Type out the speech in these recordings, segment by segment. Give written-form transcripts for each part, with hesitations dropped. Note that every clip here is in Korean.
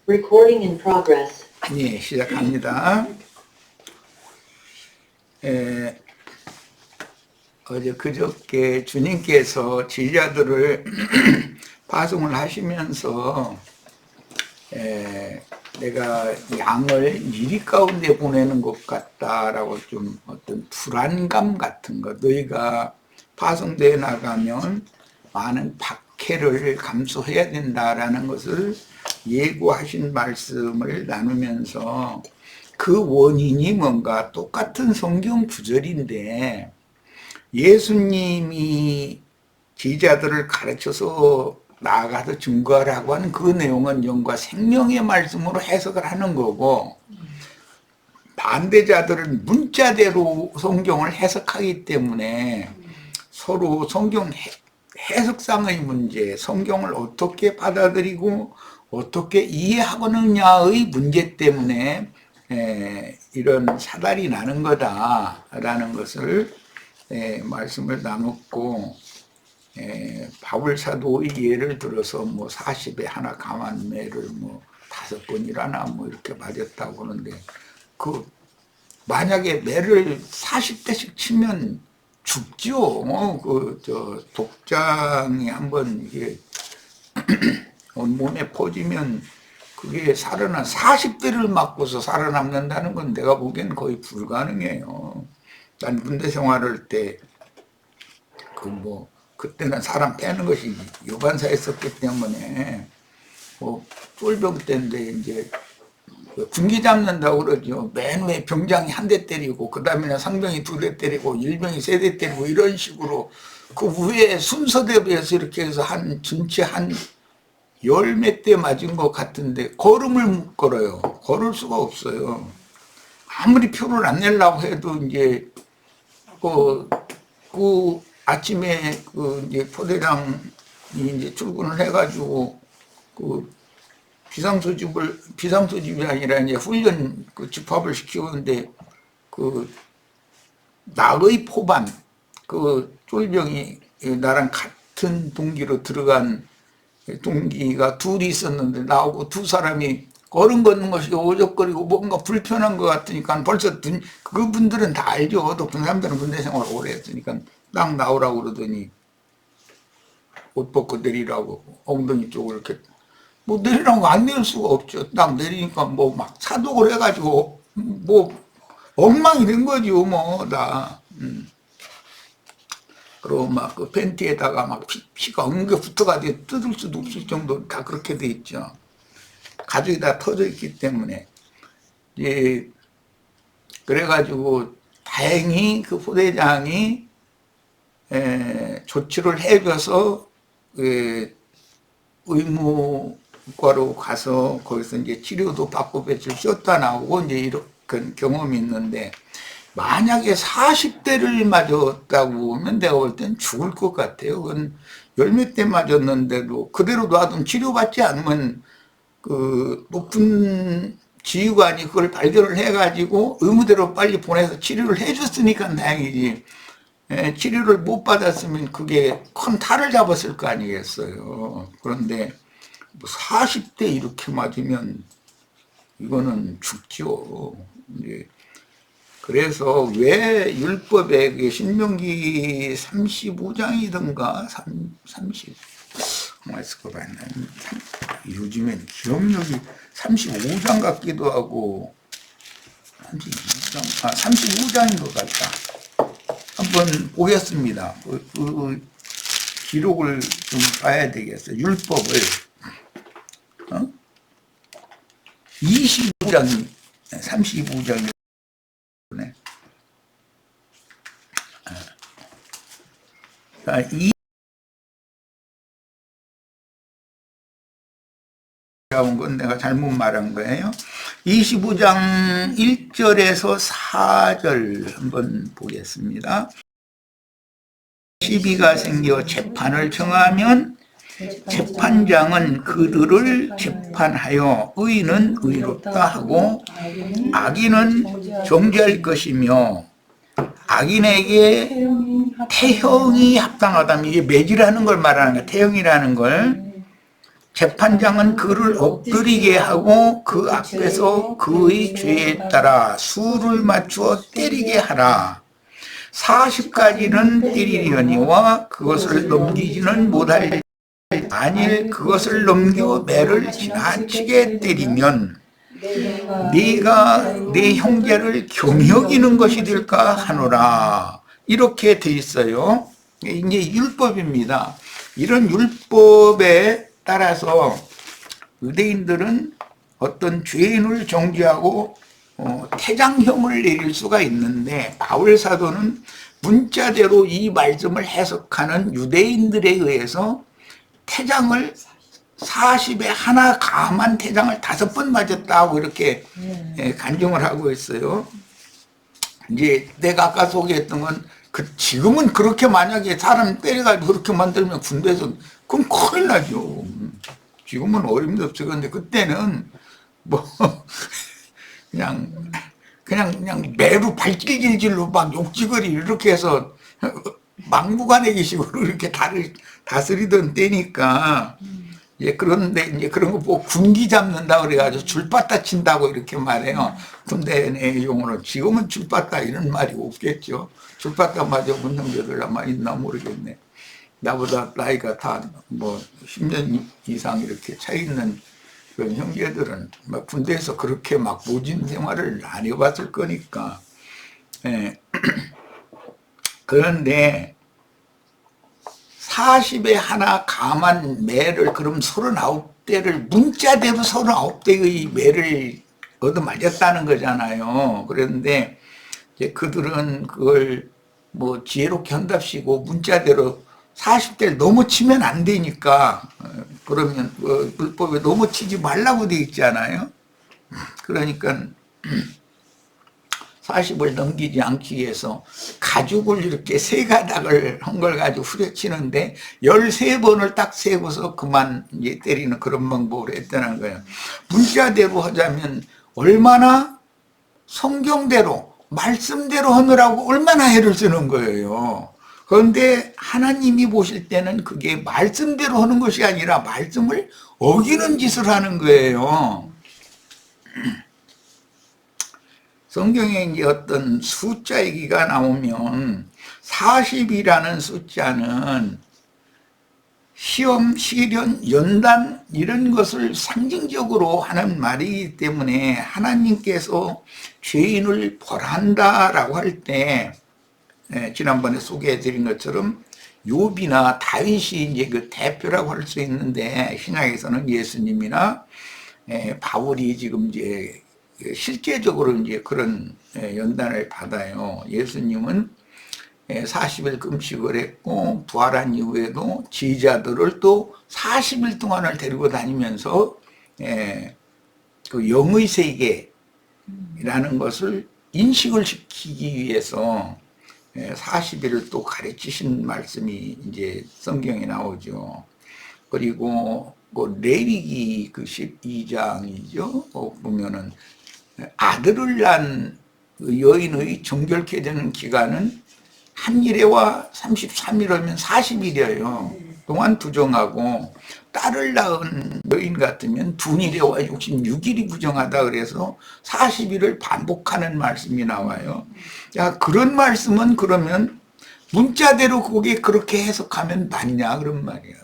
Recording in progress. 예, 시작합니다. 어제 그저께 주님께서 제자들을 파송을 하시면서 내가 양을 이리 가운데 보내는 것 같다라고 좀 어떤 불안감 같은 거, 너희가 파송되어 나가면 많은 박해를 감수해야 된다라는 것을 예고하신 말씀을 나누면서 그 원인이 뭔가 똑같은 성경 구절인데 예수님이 제자들을 가르쳐서 나아가서 증거하라고 하는 그 내용은 영과 생명의 말씀으로 해석을 하는 거고, 반대자들은 문자대로 성경을 해석하기 때문에 서로 성경 해석상의 문제, 성경을 어떻게 받아들이고 어떻게 이해하느냐의 문제 때문에 이런 사달이 나는 거다라는 것을 말씀을 나눴고, 바울 사도의 예를 들어서 뭐 40에 하나 강한 매를 뭐 5번이라나 뭐 이렇게 맞았다고 하는데, 그 만약에 매를 40대씩 치면 죽죠. 독장이 한번 이게 온몸에 퍼지면 그게 40대를 맞고서 살아남는다는 건 내가 보기엔 거의 불가능해요. 난 군대 생활할 때 그때는 사람 패는 것이 유반사였었기 때문에 쫄병 때인데 이제 군기 잡는다고 그러죠. 맨 왜 병장이 한 대 때리고 그 다음에는 상병이 2대 때리고 일병이 3대 때리고 이런 식으로 그 위에 순서대로해서 이렇게 해서 전체 한 10몇 대 맞은 것 같은데 걸음을 못 걸어요. 걸을 수가 없어요. 아무리 표를 안 내려고 해도 이제 아침에 이제 포대장이 이제 출근을 해가지고 비상소집이 아니라 이제 훈련 집합을 시키는데 나의 포반 쫄병이 나랑 같은 동기로 들어간 동기가 둘이 있었는데 나하고 두 사람이 걸음 걷는 것이 오적거리고 뭔가 불편한 것 같으니까 벌써 그분들은 다 알죠. 높은 사람들은 군대 생활을 오래 했으니까 딱 나오라고 그러더니 옷 벗고 내리라고 엉덩이 쪽을 이렇게 내리라고 안 내릴 수가 없죠. 딱 내리니까 막 사독을 해가지고 엉망이 된 거죠. 다. 그리고 그 팬티에다가 피가 엉겨 붙어가지고 뜯을 수도 없을 정도 다 그렇게 돼 있죠. 가죽이 다 터져 있기 때문에. 그래가지고 다행히 그 포대장이 조치를 해줘서 의무과로 가서 거기서 이제 치료도 받고 며칠 쉬었다 나오고 이제 이런 경험이 있는데, 만약에 40대를 맞았다고 보면 내가 볼 땐 죽을 것 같아요. 그건 10몇 대 맞았는데도 그대로 놔두면 치료받지 않으면 높은 지휘관이 그걸 발견을 해가지고 의무대로 빨리 보내서 치료를 해줬으니까 다행이지, 치료를 못 받았으면 그게 큰 탈을 잡았을 거 아니겠어요. 그런데 40대 이렇게 맞으면 이거는 죽죠. 그래서 왜 율법에 신명기 35장이던가 30 있을 거 봤나? 요즘엔 기억력이 35장 같기도 하고 35장인 것 같다. 한번 보겠습니다. 그 기록을 좀 봐야 되겠어요. 율법을 25장이 35장이 온 건 내가 잘못 말한 거예요. 25장 1절에서 4절 한번 보겠습니다. 시비가 생겨 재판을 청하면 재판장은 그들을 재판하여 의인은 의롭다 하고 악인은 정죄할 것이며 악인에게 태형이 합당하다면, 이게 매질하는 걸 말하는 거예요. 태형이라는 걸 재판장은 그를 엎드리게 하고 그 앞에서 그의 죄에 따라 수를 맞추어 때리게 하라. 40가지는 때리려니와 그것을 넘기지는 못할. 만일 그것을 넘겨 매를 지나치게 때리면 네가 내 형제를 경여기는 것이 될까 하노라. 이렇게 돼 있어요. 이제 율법입니다. 이런 율법에 따라서 유대인들은 어떤 죄인을 정죄하고 퇴장형을 내릴 수가 있는데, 바울 사도는 문자대로 이 말씀을 해석하는 유대인들에 의해서 퇴장을 40에 하나 감한 퇴장을 5번 맞았다고 이렇게 간증을 하고 있어요. 이제 내가 아까 소개했던 건 지금은 그렇게 만약에 사람 때려가지고 그렇게 만들면 군대에서 그럼 큰일 나죠. 지금은 어림도 없어. 근데 그때는 뭐 그냥 매로 발길질질로 막 욕지거리 이렇게 해서 막무가내기식으로 이렇게 다스리던 때니까. 예, 그런데 이제 그런 거 보고 군기 잡는다 그래가지고 줄바따 친다고 이렇게 말해요. 군대 내 용어로. 지금은 줄바따 이런 말이 없겠죠. 줄바따 맞아 본 형제들 아마 있나 모르겠네. 나보다 나이가 다 뭐 10년 이상 이렇게 차 있는 그런 형제들은 막 군대에서 그렇게 막 모진 생활을 안 해봤을 거니까. 예. 그런데 40에 하나 감한 매를, 그럼 39대를 문자대로 39대의 매를 얻어맞았다는 거잖아요. 그런데 이제 그들은 그걸 뭐 지혜롭게 한답시고 문자대로 40대를 넘어치면 안 되니까, 그러면 불법에 넘어치지 말라고 돼 있잖아요. 그러니까 40을 넘기지 않기 위해서 가죽을 이렇게 3가닥을 한 걸 가지고 후려치는데 13번을 딱 세고서 그만 이제 때리는 그런 방법을 했다는 거예요. 문자대로 하자면 얼마나 성경대로 말씀대로 하느라고 얼마나 해를 쓰는 거예요. 그런데 하나님이 보실 때는 그게 말씀대로 하는 것이 아니라 말씀을 어기는 짓을 하는 거예요. 성경에 이제 어떤 숫자 얘기가 나오면 40이라는 숫자는 시험, 시련, 연단 이런 것을 상징적으로 하는 말이기 때문에 하나님께서 죄인을 벌한다라고 할 때, 지난번에 소개해드린 것처럼 욥이나 다윗이 이제 그 대표라고 할 수 있는데, 신약에서는 예수님이나 바울이 지금 이제 실제적으로 이제 그런 연단을 받아요. 예수님은 40일 금식을 했고 부활한 이후에도 제자들을 또 40일 동안을 데리고 다니면서 그 영의 세계라는 것을 인식을 시키기 위해서 40일을 또 가르치신 말씀이 이제 성경에 나오죠. 그리고 그 레위기 그 12장이죠. 보면은 아들을 낳은 여인의 정결케 되는 기간은 한 일회와 33일이면 40일이에요. 동안 부정하고, 딸을 낳은 여인 같으면 2일회와 66일이 부정하다 그래서 40일을 반복하는 말씀이 나와요. 야, 그런 말씀은 그러면 문자대로 그게 그렇게 해석하면 맞냐 그런 말이야.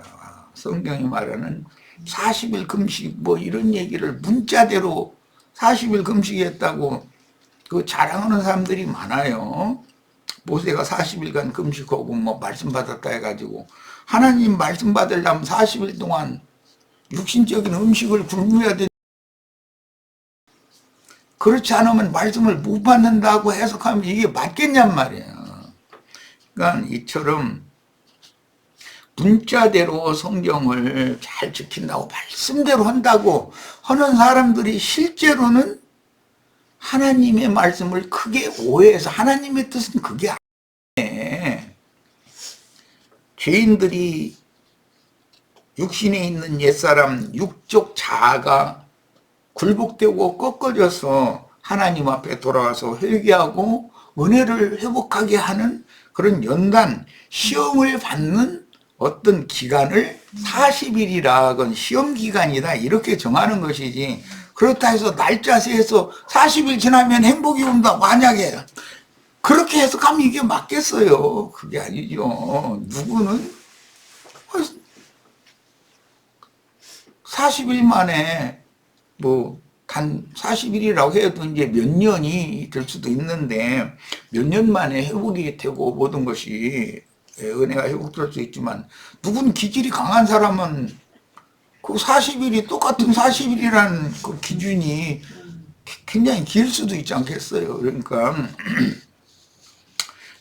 성경이 말하는 40일 금식 뭐 이런 얘기를 문자대로 40일 금식했다고 그 자랑하는 사람들이 많아요. 모세가 40일간 금식하고 뭐 말씀 받았다 해가지고, 하나님 말씀 받으려면 40일 동안 육신적인 음식을 굶어야 돼. 그렇지 않으면 말씀을 못 받는다고 해석하면 이게 맞겠냔 말이에요. 그러니까 이처럼 문자대로 성경을 잘 지킨다고 말씀대로 한다고 하는 사람들이 실제로는 하나님의 말씀을 크게 오해해서, 하나님의 뜻은 그게 아니에요. 죄인들이 육신에 있는 옛사람 육적 자아가 굴복되고 꺾어져서 하나님 앞에 돌아와서 회개하고 은혜를 회복하게 하는 그런 연단, 시험을 받는 어떤 기간을 40일이라 그건 시험 기간이다 이렇게 정하는 것이지, 그렇다 해서 날짜 세서 40일 지나면 행복이 온다 만약에 그렇게 해석하면 이게 맞겠어요? 그게 아니죠. 누구는 40일 만에 뭐 단 40일이라고 해도 이제 몇 년이 될 수도 있는데 몇 년 만에 회복이 되고 모든 것이 은혜가 회복될 수 있지만, 누군 기질이 강한 사람은 그 40일이 똑같은 40일이라는 그 기준이 굉장히 길 수도 있지 않겠어요? 그러니까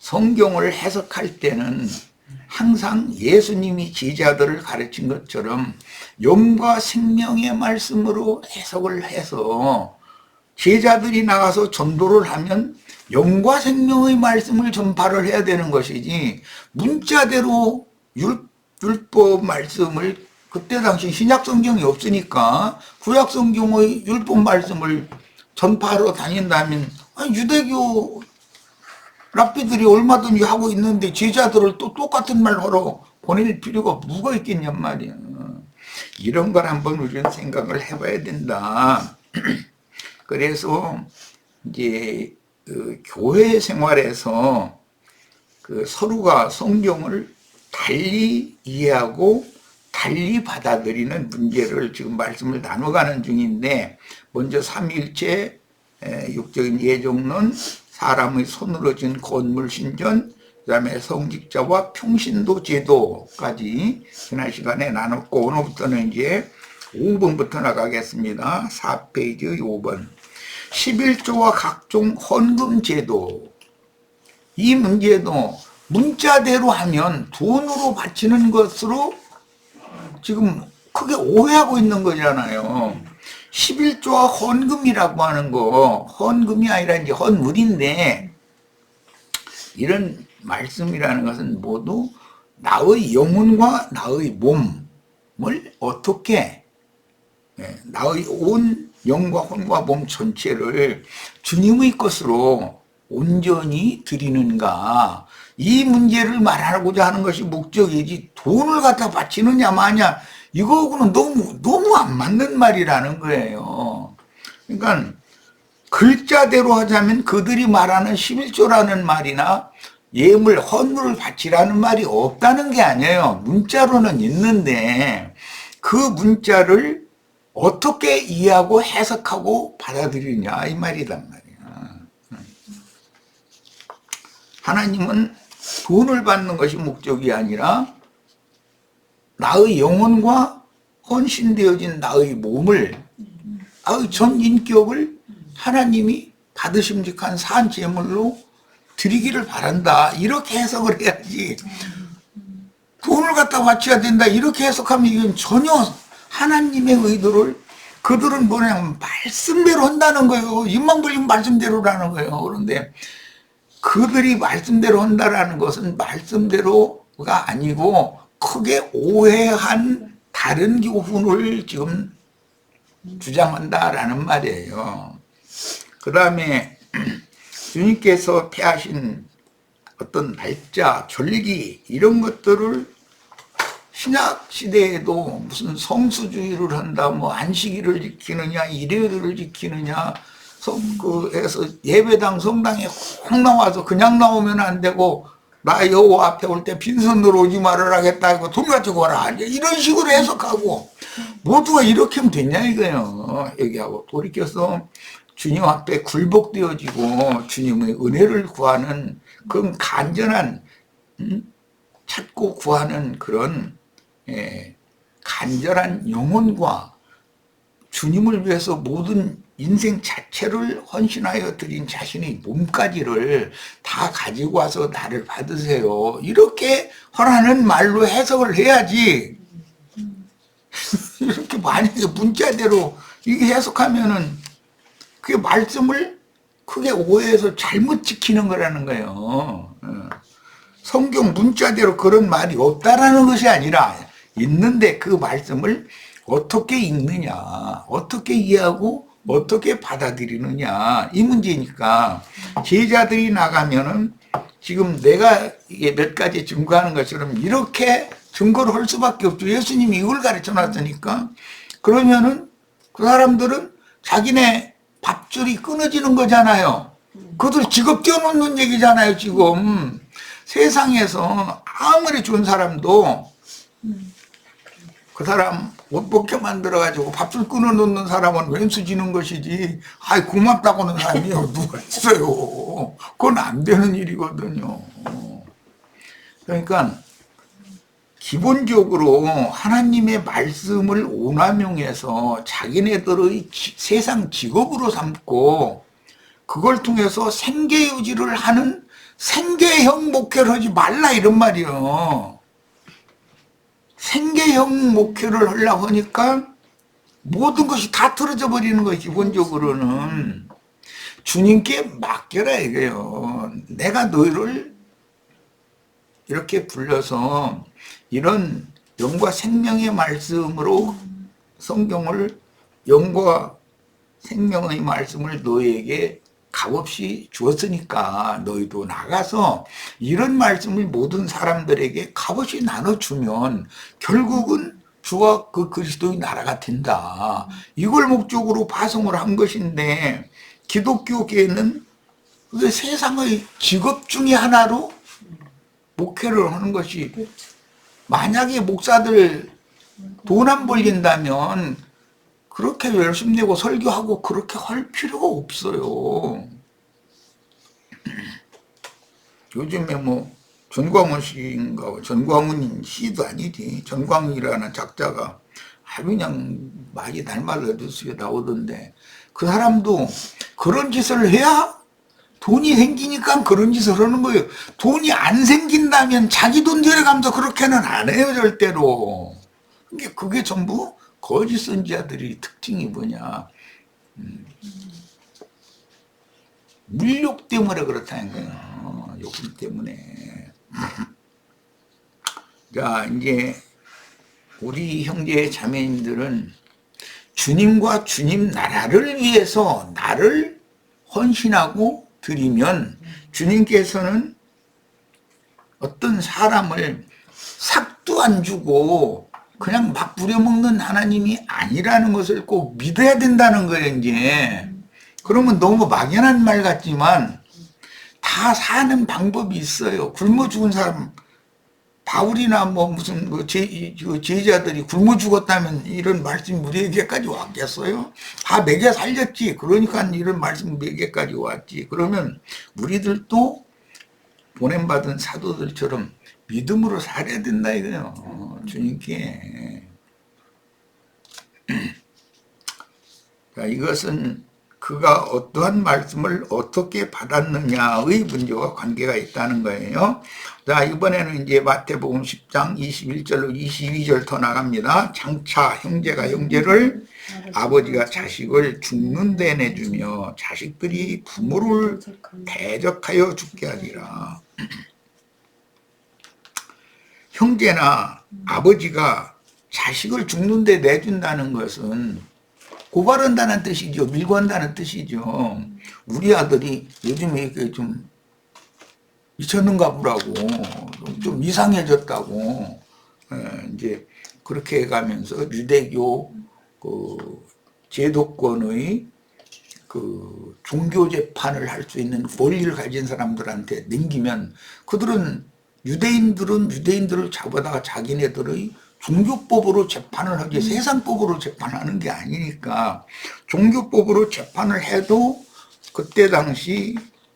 성경을 해석할 때는 항상 예수님이 제자들을 가르친 것처럼 영과 생명의 말씀으로 해석을 해서 제자들이 나가서 전도를 하면 영과 생명의 말씀을 전파를 해야 되는 것이지, 문자대로 율법 말씀을, 그때 당시 신약 성경이 없으니까 구약 성경의 율법 말씀을 전파하러 다닌다면 유대교 랍비들이 얼마든지 하고 있는데 제자들을 또 똑같은 말 하러 보낼 필요가 뭐가 있겠냔 말이야. 이런 걸 한번 우리는 생각을 해봐야 된다. 그래서 이제 그 교회 생활에서 그 서로가 성경을 달리 이해하고 달리 받아들이는 문제를 지금 말씀을 나눠가는 중인데, 먼저 삼위일체, 육적인 예정론, 사람의 손으로 지은 건물 신전, 그 다음에 성직자와 평신도 제도까지 지난 시간에 나눴고, 오늘부터는 이제 5번부터 나가겠습니다. 4페이지 5번. 11조와 각종 헌금 제도. 이 문제도 문자대로 하면 돈으로 바치는 것으로 지금 크게 오해하고 있는 거잖아요. 11조와 헌금이라고 하는 거, 헌금이 아니라 이제 헌물인데, 이런 말씀이라는 것은 모두 나의 영혼과 나의 몸을 어떻게, 나의 온 영과 혼과 몸 전체를 주님의 것으로 온전히 드리는가, 이 문제를 말하고자 하는 것이 목적이지, 돈을 갖다 바치느냐 마냐 이거하고는 너무 안 맞는 말이라는 거예요. 그러니까 글자대로 하자면 그들이 말하는 11조라는 말이나 예물 헌물을 바치라는 말이 없다는 게 아니에요. 문자로는 있는데 그 문자를 어떻게 이해하고 해석하고 받아들이냐 이 말이란 말이야. 하나님은 돈을 받는 것이 목적이 아니라 나의 영혼과 헌신되어진 나의 몸을, 나의 전 인격을 하나님이 받으심직한 산 제물로 드리기를 바란다, 이렇게 해석을 해야지, 돈을 갖다 바쳐야 된다 이렇게 해석하면 이건 전혀 하나님의 의도를, 그들은 뭐냐면 말씀대로 한다는 거예요. 입만 벌리면 말씀대로라는 거예요. 그런데 그들이 말씀대로 한다라는 것은 말씀대로가 아니고 크게 오해한 다른 교훈을 지금 주장한다라는 말이에요. 그 다음에 주님께서 폐하신 어떤 날짜, 절기 이런 것들을 신약 시대에도 무슨 성수주의를 한다, 뭐 안식일을 지키느냐, 일요일을 지키느냐, 해서 예배당 성당에 꼭 나와서 그냥 나오면 안 되고, 나 여호와 앞에 올 때 빈손으로 오지 말으라 하겠다, 돈 가지고 와라, 이런 식으로 해석하고 모두가 이렇게 하면 됐냐 이거예요. 얘기하고 돌이켜서 주님 앞에 굴복되어지고 주님의 은혜를 구하는 그런 간절한, 찾고 구하는 그런 간절한 영혼과 주님을 위해서 모든 인생 자체를 헌신하여 드린 자신의 몸까지를 다 가지고 와서 나를 받으세요, 이렇게 하라는 말로 해석을 해야지. 이렇게 만약에 문자대로 이게 해석하면은 그게 말씀을 크게 오해해서 잘못 지키는 거라는 거예요. 성경 문자대로 그런 말이 없다라는 것이 아니라 있는데 그 말씀을 어떻게 읽느냐, 어떻게 이해하고 어떻게 받아들이느냐, 이 문제니까 제자들이 나가면은 지금 내가 이게 몇 가지 증거하는 것처럼 이렇게 증거를 할 수밖에 없죠. 예수님이 이걸 가르쳐 놨으니까. 그러면은 그 사람들은 자기네 밥줄이 끊어지는 거잖아요. 그들 직업 뛰어놓는 얘기잖아요, 지금. 세상에서 아무리 좋은 사람도 그 사람 못 먹게 만들어가지고 밥줄 끊어놓는 사람은 왼수 지는 것이지, 아이, 고맙다고 하는 사람이요, 누가 있어요. 그건 안 되는 일이거든요. 그러니까, 기본적으로 하나님의 말씀을 오남용해서 자기네들의 세상 직업으로 삼고, 그걸 통해서 생계유지를 하는 생계형 목회를 하지 말라, 이런 말이요. 생계형 목회를 하려고 하니까 모든 것이 다 틀어져 버리는 거예요. 기본적으로는 주님께 맡겨라 이거예요. 내가 너희를 이렇게 불러서 이런 영과 생명의 말씀으로 성경을, 영과 생명의 말씀을 너희에게 값없이 주었으니까 너희도 나가서 이런 말씀을 모든 사람들에게 값없이 나눠주면 결국은 주와 그 그리스도의 나라가 된다. 이걸 목적으로 파송을 한 것인데, 기독교계는 그 세상의 직업 중에 하나로 목회를 하는 것이, 만약에 목사들 돈 안 벌린다면 그렇게 열심히 내고 설교하고 그렇게 할 필요가 없어요. 요즘에 뭐 전광훈 씨인가, 전광훈 씨도 아니지, 전광훈이라는 작자가 아주 그냥 많이 날말라 뉴스에 나오던데, 그 사람도 그런 짓을 해야 돈이 생기니까 그런 짓을 하는 거예요. 돈이 안 생긴다면 자기 돈 들여가면서 그렇게는 안 해요, 절대로. 그게 전부 거짓 선지자들이 특징이 뭐냐, 물욕 때문에 그렇다는 거예요. 욕심 때문에. 자, 이제 우리 형제 자매님들은 주님과 주님 나라를 위해서 나를 헌신하고 드리면, 주님께서는 어떤 사람을 삭도 안 주고 그냥 막 부려먹는 하나님이 아니라는 것을 꼭 믿어야 된다는 거예요, 이제. 그러면 너무 막연한 말 같지만 다 사는 방법이 있어요. 굶어 죽은 사람, 바울이나 뭐 무슨 제자들이 굶어 죽었다면 이런 말씀이 우리에게까지 왔겠어요? 다 먹여 살렸지. 그러니까 이런 말씀 우리에게까지 왔지. 그러면 우리들도 보냄받은 사도들처럼 믿음으로 살아야 된다 이거예요. 주님께. 자, 이것은 그가 어떠한 말씀을 어떻게 받았느냐의 문제와 관계가 있다는 거예요. 자, 이번에는 이제 마태복음 10장 21절로 22절 더 나갑니다. 장차 형제가 형제를, 아버지가 자식을 죽는 데 내주며 자식들이 부모를 대적하여 죽게 하리라. 형제나 아버지가 자식을 죽는 데 내준다는 것은 고발한다는 뜻이죠. 밀고 한다는 뜻이죠. 우리 아들이 요즘에 이렇게 좀 미쳤는가 보라고, 좀 이상해졌다고, 이제 그렇게 해가면서 유대교 그 제도권의 그 종교 재판을 할 수 있는 권리를 가진 사람들한테 넘기면, 그들은 유대인들을 잡아다가 자기네들의 종교법으로 재판을 하지 세상법으로 재판하는 게 아니니까, 종교법으로 재판을 해도 그때 당시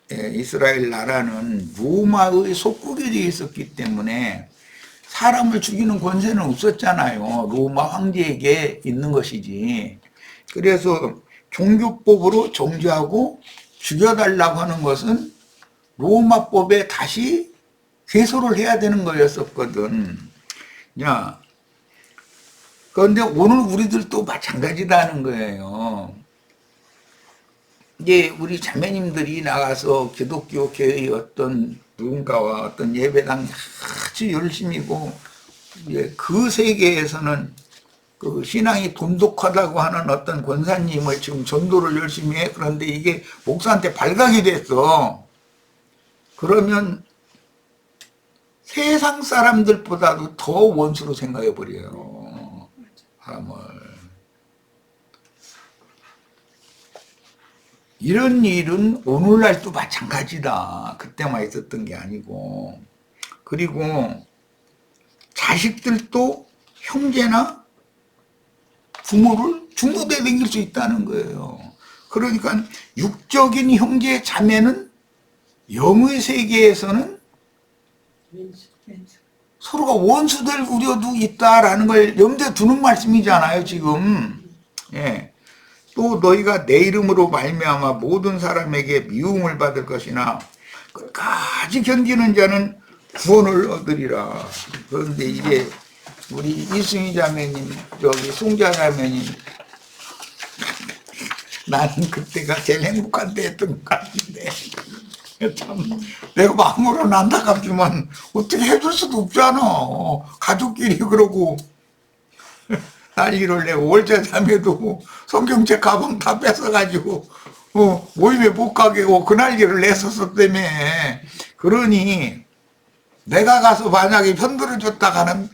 이스라엘 나라는 로마의 속국이 되어 있었기 때문에 사람을 죽이는 권세는 없었잖아요. 로마 황제에게 있는 것이지. 그래서 종교법으로 정죄하고 죽여달라고 하는 것은 로마법에 다시 회소를 해야 되는 거였었거든. 야, 그런데 오늘 우리들도 마찬가지다는 거예요. 이제 우리 자매님들이 나가서 기독교 교회의 어떤 누군가와 어떤 예배당 아주 열심이고, 이제 그 세계에서는 그 신앙이 돈독하다고 하는 어떤 권사님을 지금 전도를 열심히 해. 그런데 이게 목사한테 발각이 됐어. 그러면 세상 사람들보다도 더 원수로 생각해 버려요. 사람을. 이런 일은 오늘날도 마찬가지다. 그때만 있었던 게 아니고. 그리고 자식들도 형제나 부모를 중노대 댕길 수 있다는 거예요. 그러니까 육적인 형제 자매는 영의 세계에서는 서로가 원수될 우려도 있다라는 걸 염두에 두는 말씀이잖아요, 지금. 예. 또 너희가 내 이름으로 말미암아 모든 사람에게 미움을 받을 것이나 끝까지 견디는 자는 구원을 얻으리라. 그런데 이게 우리 이승희 자매님, 저기 송자 자매님, 나는 그때가 제일 행복한 때였던 것 같은데 참 내가 마음으로는 안타깝지만 어떻게 해줄 수도 없잖아. 가족끼리 그러고 난리를 내고 월자 자매도 성경책 가방 다 뺏어가지고 모임에 못 가게 하고 그 난리를 냈었었다며. 그러니 내가 가서 만약에 편들어줬다가는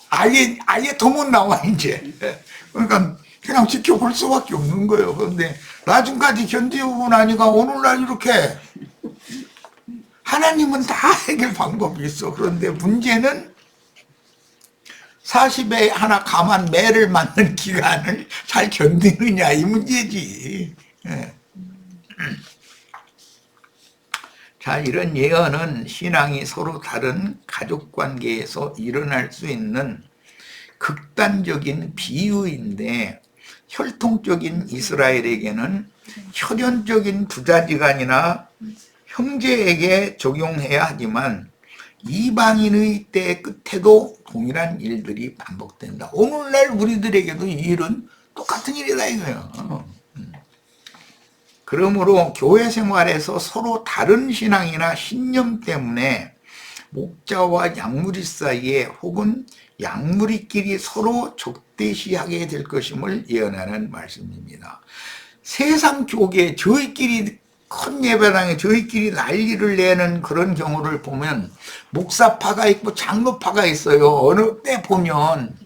아예 더 못 나와 이제. 그러니까 그냥 지켜볼 수밖에 없는 거예요. 그런데 나중까지 견디고 나니까 오늘날 이렇게 하나님은 다 해결 방법이 있어. 그런데 문제는 40에 하나 감한 매를 맞는 기간을 잘 견디느냐 이 문제지. 예. 자, 이런 예언은 신앙이 서로 다른 가족관계에서 일어날 수 있는 극단적인 비유인데 혈통적인 이스라엘에게는 혈연적인 부자지간이나 형제에게 적용해야 하지만 이방인의 때 끝에도 동일한 일들이 반복된다. 오늘날 우리들에게도 이 일은 똑같은 일이다 이거예요. 그러므로 교회 생활에서 서로 다른 신앙이나 신념 때문에 목자와 양무리 사이에 혹은 양무리끼리 서로 적대시하게 될 것임을 예언하는 말씀입니다. 세상 교계 저희끼리 큰 예배당에 저희끼리 난리를 내는 그런 경우를 보면 목사파가 있고 장로파가 있어요. 어느 때 보면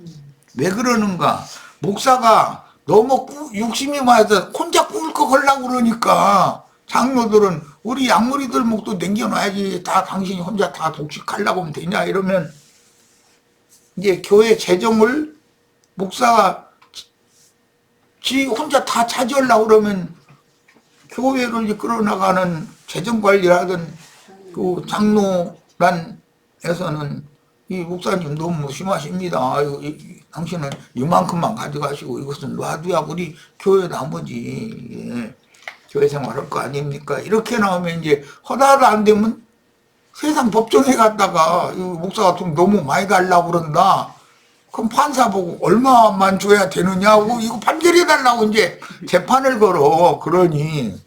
왜 그러는가? 목사가 너무 욕심이 많아서 혼자 꿀꺽 하려고 그러니까 장로들은 우리 양무리들 목도 남겨놔야지 다 당신이 혼자 다 독식하려고 하면 되냐 이러면 이제 교회 재정을 목사가 지 혼자 다 차지하려고 그러면 교회를 이끌어나가는 재정관리라든 그 장로단에서는 이 목사님 너무 심하십니다. 당신은 이만큼만 가져가시고 이것은 놔둬야 우리 교회 나머지 교회 생활할 거 아닙니까? 이렇게 나오면 이제 허다도 안 되면 세상 법정에 갔다가 목사가 좀 너무 많이 달라고 그런다. 그럼 판사 보고 얼마만 줘야 되느냐고 이거 판결해달라고 이제 재판을 걸어. 그러니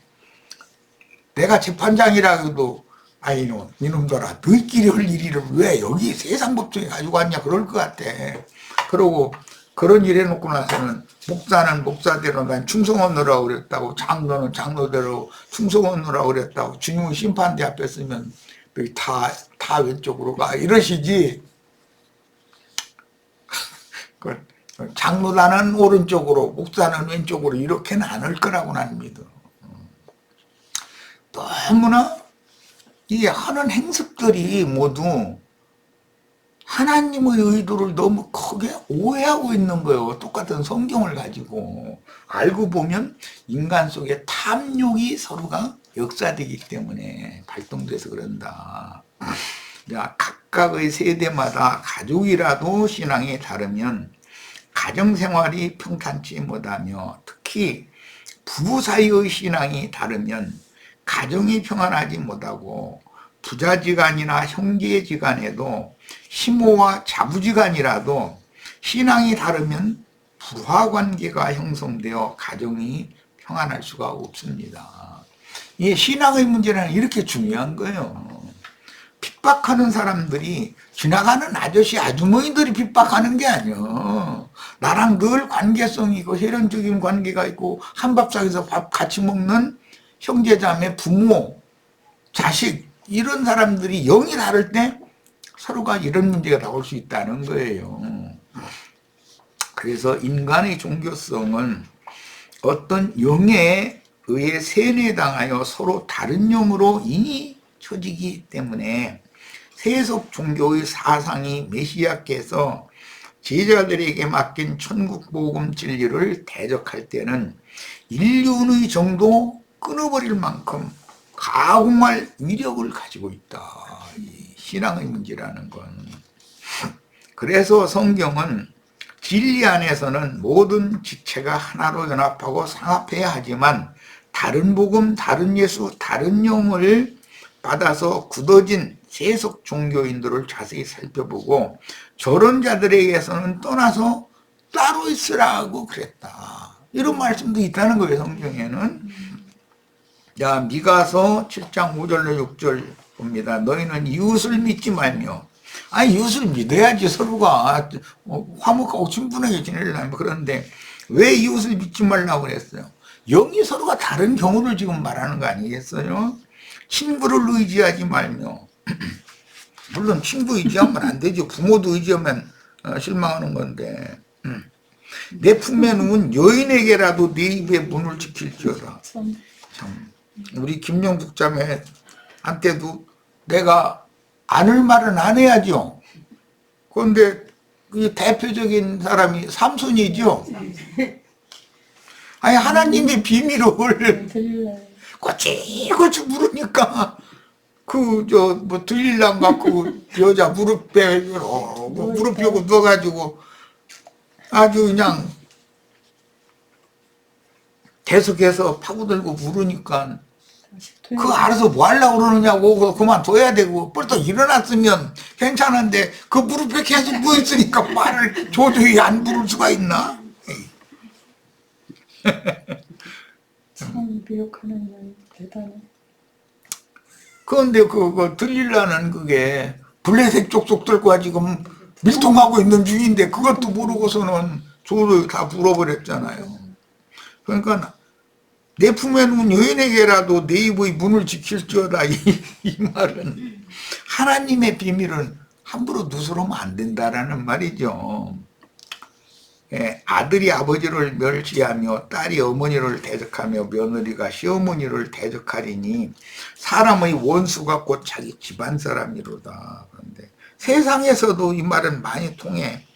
내가 재판장이라 해도 아이 이놈들아 너희끼리 할 일을 왜 여기 세상 법정에 가지고 왔냐 그럴 것 같아. 그러고 그런 일 해놓고 나서는 목사는 목사대로 난 충성하느라고 그랬다고 장로는 장로대로 충성하느라고 그랬다고 주님은 심판대 앞에 쓰면 너희 다 왼쪽으로 가 이러시지. 장로단은 오른쪽으로 목사는 왼쪽으로 이렇게는 안 할 거라고 나는 믿어. 너무나 이 하는 행습들이 모두 하나님의 의도를 너무 크게 오해하고 있는 거예요. 똑같은 성경을 가지고. 알고 보면 인간 속에 탐욕이 서로가 역사되기 때문에 발동돼서 그런다. 각각의 세대마다 가족이라도 신앙이 다르면 가정생활이 평탄치 못하며 특히 부부 사이의 신앙이 다르면 가정이 평안하지 못하고 부자지간이나 형제지간에도 시모와 자부지간이라도 신앙이 다르면 부하관계가 형성되어 가정이 평안할 수가 없습니다. 이 신앙의 문제는 이렇게 중요한 거예요. 핍박하는 사람들이 지나가는 아저씨 아주머니들이 핍박하는 게 아니야. 나랑 늘 관계성이 있고 혈연적인 관계가 있고 한밥상에서 밥 같이 먹는 형제자매 부모 자식 이런 사람들이 영이 다를 때 서로가 이런 문제가 나올 수 있다는 거예요. 그래서 인간의 종교성은 어떤 영에 의해 세뇌당하여 서로 다른 영으로 인이 처지기 때문에 세속 종교의 사상이 메시아께서 제자들에게 맡긴 천국 복음 진리를 대적할 때는 인륜의 정도 끊어버릴 만큼 가공할 위력을 가지고 있다. 이 신앙의 문제라는 건. 그래서 성경은 진리 안에서는 모든 지체가 하나로 연합하고 상합해야 하지만 다른 복음, 다른 예수, 다른 영을 받아서 굳어진 세속 종교인들을 자세히 살펴보고 저런 자들에게서는 떠나서 따로 있으라고 그랬다. 이런 말씀도 있다는 거예요, 성경에는. 자, 미가서 7장 5절로 6절 봅니다. 너희는 이웃을 믿지 말며, 아니 이웃을 믿어야지 서로가 화목하고 친분하게 지내려면. 그런데 왜 이웃을 믿지 말라고 그랬어요? 영이 서로가 다른 경우를 지금 말하는 거 아니겠어요? 친구를 의지하지 말며, 물론 친구 의지하면 안 되죠. 부모도 의지하면 실망하는 건데. 내 품에 누운 여인에게라도 네 입의 문을 지킬지어다. 참, 우리 김영숙 자매한테도 내가 안을 말은 안 해야죠. 그런데 그 대표적인 사람이 삼손이죠. 아니 하나님의 비밀을 꼬치꼬치 물으니까 뭐 들릴랑 갖고 여자 무릎에 무릎 펴고 누워가지고 아주 그냥 계속해서 파고들고 물으니까 그거 알아서 뭐 하려고 그러느냐고 그만둬야 되고 벌떡 일어났으면 괜찮은데 그 무릎에 계속 누워있으니까 말을 도저히 안 부를 수가 있나? 참 미혹하는 년 대단해. 그런데 그거 들리려는 그게 블레셋 족속 들고 지금 밀통하고 있는 중인데 그것도 모르고서는 조를 다 불어버렸잖아요. 그러니까 내 품에 누운 여인에게라도 내 입의 문을 지킬지어다. 이 말은 하나님의 비밀은 함부로 누설하면 안 된다라는 말이죠. 예, 아들이 아버지를 멸시하며 딸이 어머니를 대적하며 며느리가 시어머니를 대적하리니 사람의 원수가 곧 자기 집안 사람이로다. 그런데 세상에서도 이 말은 많이 통해.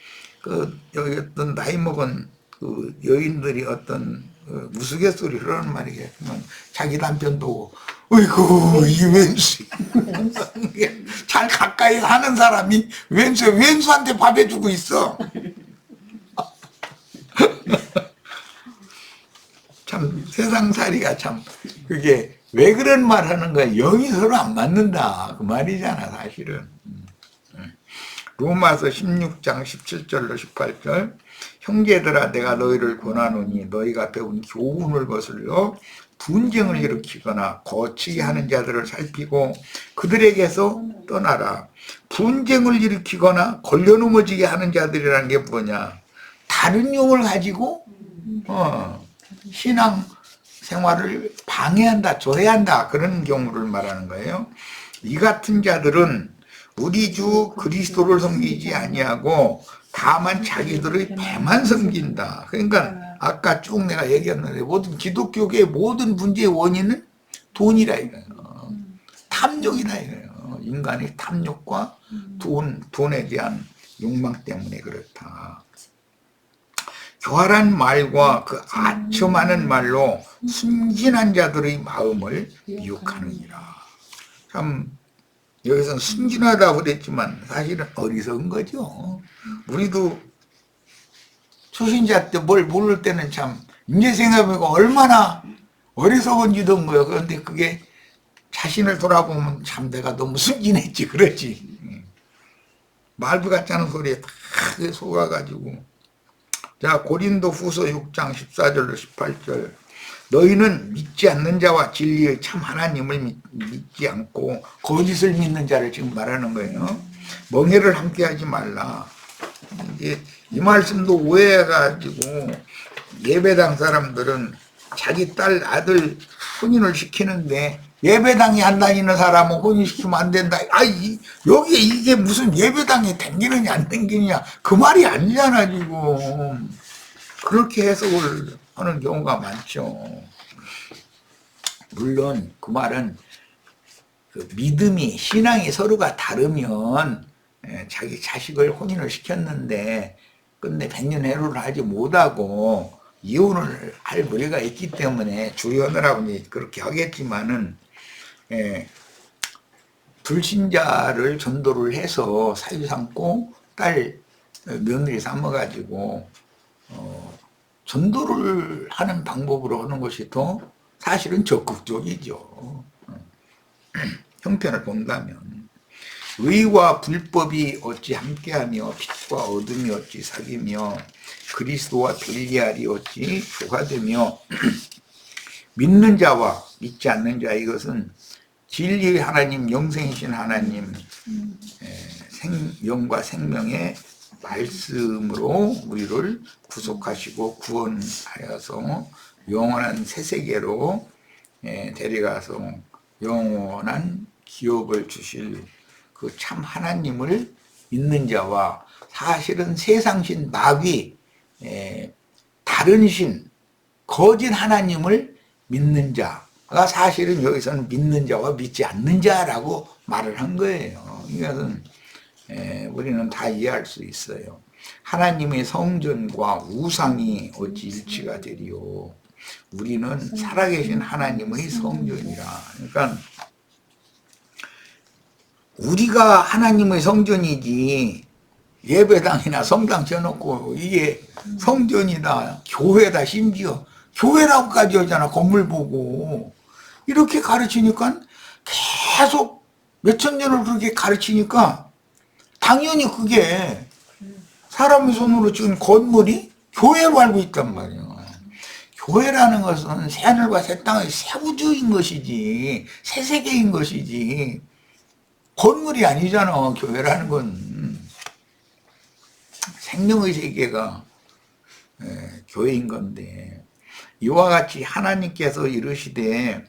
여기 어떤 나이 먹은 그 여인들이 어떤 우스갯소리를 하는 말이겠지만 자기 남편도 어이구 이 왼수 잘 가까이 하는 사람이 왼수한테 밥 해주고 있어. 참 세상살이가 참 그게 왜 그런 말 하는 거야? 영이 서로 안 맞는다 그 말이잖아 사실은. 로마서 16장 17절로 18절 형제들아 내가 너희를 권하노니 너희가 배운 교훈을 거슬러 분쟁을 일으키거나 거치게 하는 자들을 살피고 그들에게서 떠나라. 분쟁을 일으키거나 걸려 넘어지게 하는 자들이라는 게 뭐냐? 다른 용을 가지고 신앙 생활을 방해한다, 조해한다 그런 경우를 말하는 거예요. 이 같은 자들은 우리 주 그리스도를 섬기지 아니하고 다만 자기들의 배만 섬긴다. 그러니까 아까 쭉 내가 얘기했는데 모든 기독교계의 모든 문제의 원인은 돈이라 이거예요. 탐욕이다 이거예요. 인간의 탐욕과 돈에 대한 욕망 때문에 그렇다. 교활한 말과 그 아첨하는 말로 순진한 자들의 마음을 미혹하느니라. 참 여기서 순진하다고 그랬지만 사실은 어리석은 거죠. 우리도 초신자 때 뭘 모를 때는 참 이제 생각해보니까 얼마나 어리석은지던 거예요. 그런데 그게 자신을 돌아보면 참 내가 너무 순진했지 그러지. 말부 같지 않은 소리에 다 속아가지고. 자, 고린도 후서 6장 14절로 18절 너희는 믿지 않는 자와 진리의 참 하나님을 믿지 않고 거짓을 믿는 자를 지금 말하는 거예요. 멍해를 함께 하지 말라. 이제 이 말씀도 오해해가지고 예배당 사람들은 자기 딸 아들 혼인을 시키는데 예배당에 안 다니는 사람은 혼인시키면 안 된다. 여기에 이게 무슨 예배당에 댕기느냐 안 댕기느냐 그 말이 아니잖아 지금. 그렇게 해석을 하는 경우가 많죠. 물론 그 말은 그 믿음이 신앙이 서로가 다르면 자기 자식을 혼인을 시켰는데 끝내 백년해로를 하지 못하고 이혼을 할 무리가 있기 때문에 주의하느라고 그렇게 하겠지만은 불신자를 전도를 해서 사유 삼고 딸 며느리 삼아가지고 전도를 하는 방법으로 하는 것이 더 사실은 적극적이죠. 형편을 본다면 의와 불법이 어찌 함께하며 빛과 어둠이 어찌 사귀며 그리스도와 별리알이 어찌 조화되며 믿는 자와 믿지 않는 자 이것은 진리의 하나님 영생이신 하나님 영과 생명의 말씀으로 우리를 구속하시고 구원하여서 영원한 새 세계로 데려가서 영원한 기업을 주실 그 참 하나님을 믿는 자와 사실은 세상신 마귀 다른 신 거짓 하나님을 믿는 자가 사실은 여기서는 믿는 자와 믿지 않는 자라고 말을 한 거예요. 이것은 우리는 다 이해할 수 있어요. 하나님의 성전과 우상이 어찌 일치가 되리요. 우리는 살아계신 하나님의 성전이라. 그러니까 우리가 하나님의 성전이지 예배당이나 성당 지어놓고 이게 성전이다 교회다 심지어 교회라고까지 하잖아. 건물 보고 이렇게 가르치니까 계속 몇천 년을 그렇게 가르치니까 당연히 그게 사람의 손으로 지은 건물이 교회로 알고 있단 말이에요. 교회라는 것은 새하늘과 새 땅의 새 우주인 것이지 새 세계인 것이지 건물이 아니잖아. 교회라는 건 생명의 세계가 교회인 건데 이와 같이 하나님께서 이르시되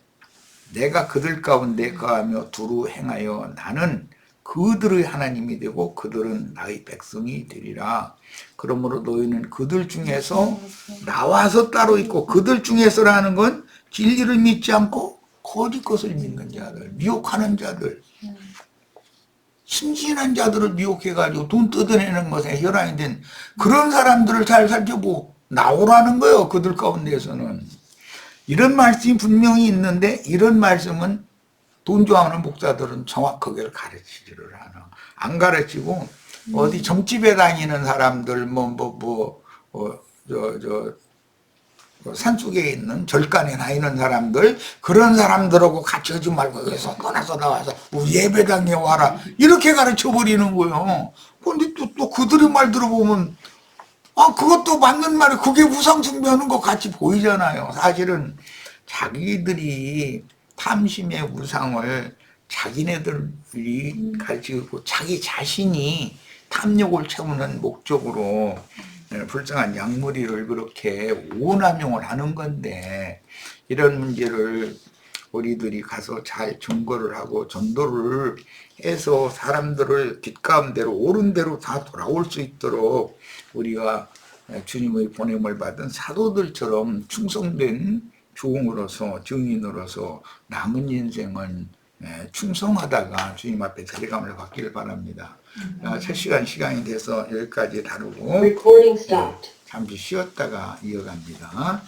내가 그들 가운데 거하며 두루 행하여 나는 그들의 하나님이 되고 그들은 나의 백성이 되리라. 그러므로 너희는 그들 중에서 나와서 따로 있고 그들 중에서라는 건 진리를 믿지 않고 거짓 것을 믿는 자들, 미혹하는 자들, 신신한 자들을 미혹해가지고 돈 뜯어내는 것에 혈안이 된 그런 사람들을 잘 살펴보고 나오라는 거예요. 그들 가운데에서는. 이런 말씀이 분명히 있는데 이런 말씀은 돈 좋아하는 목사들은 정확하게 가르치지를 않아. 안 가르치고 어디 점집에 다니는 사람들 산속에 있는 절간에 다니는 사람들 그런 사람들하고 같이 하지 말고 여기서 떠나서 나와서 예배당에 와라 이렇게 가르쳐 버리는 거예요. 근데 또 그들의 말 들어보면 그것도 맞는 말이 그게 우상 숭배하는 것 같이 보이잖아요. 사실은 자기들이 탐심의 우상을 자기네들이 가지고 자기 자신이 탐욕을 채우는 목적으로 불쌍한 양머리를 그렇게 오남용을 하는 건데 이런 문제를 우리들이 가서 잘 증거를 하고 전도를 해서 사람들을 길 가운데로 옳은 대로 다 돌아올 수 있도록 우리가 주님의 보냄을 받은 사도들처럼 충성된 종으로서 증인으로서 남은 인생은 충성하다가 주님 앞에 데려감을 받기를 바랍니다. 첫 시간이 돼서 여기까지 다루고 잠시 쉬었다가 이어갑니다.